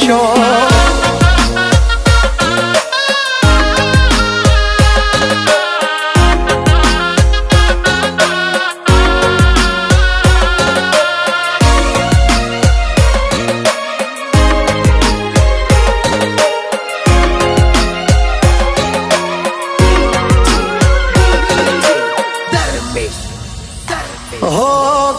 તરશો हो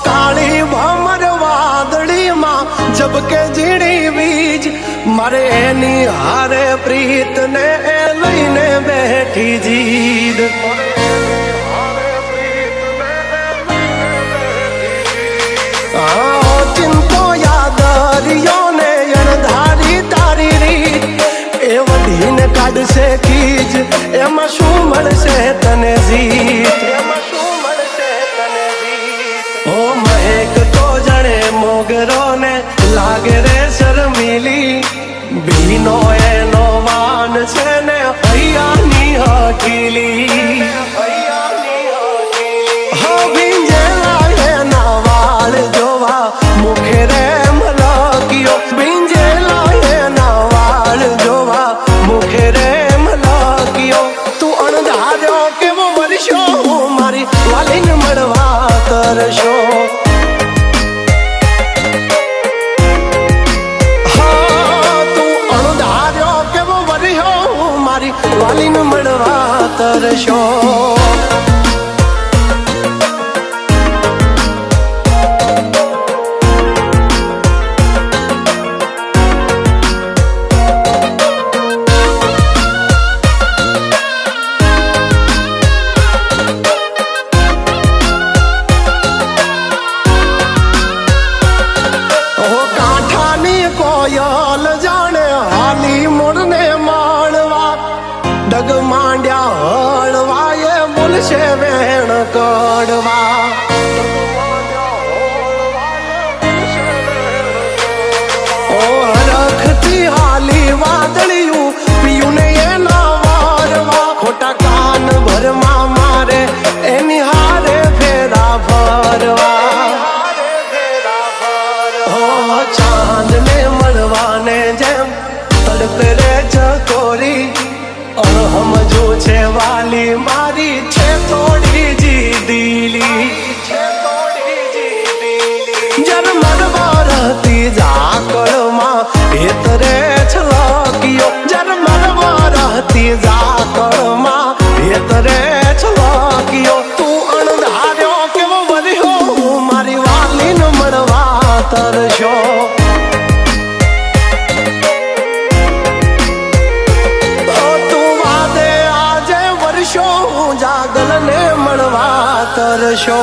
काली भमर वादड़ी मां जब के जीड़ी बीज मारे एनी हारे प्रीत ने लईने बैठी जीद चिंतो यादरियो ने अणधारी तारी रीत ए वधी ने काढ से खीज एमा शू मळशे तने जीत ओ महक तो जणे मोगरो ने लागे रे शर्मिली बीनो एनो वान छे ने हयानी हकीली हो भिंजेला एना वाळ जोवा मुखे रे मलकियो भिंजेला एना वाळ जोवा मुखे रे मलकियो तू अणधार्यो केवो वर्षो मारी वालीन मळवा तरशो वालीन मळवा तरशो काठानी कोयल जाने हाली मुड़ने माणवा डग मांड्या हळवा ये बोलशे वेण कडवा ओ रखती हाली वादळियू पियू ने एना वारवा खोटा कान भरमा मारे एनी हारे फेरा भरवा ओ चांद ने मळवाने जेम तड़पे रे चकोरी और हम जो छे वाली मारी छे थोड़ी जी दिली जर मरवा रहती जाकड़ मां एतरे छलकियो जर मरवा रहती जाकड़ मां एतरे छलकियो तू अणधार्यो केवो वरियो मारी वाली न मरवा तरशो जागल ने मळवा तरशो।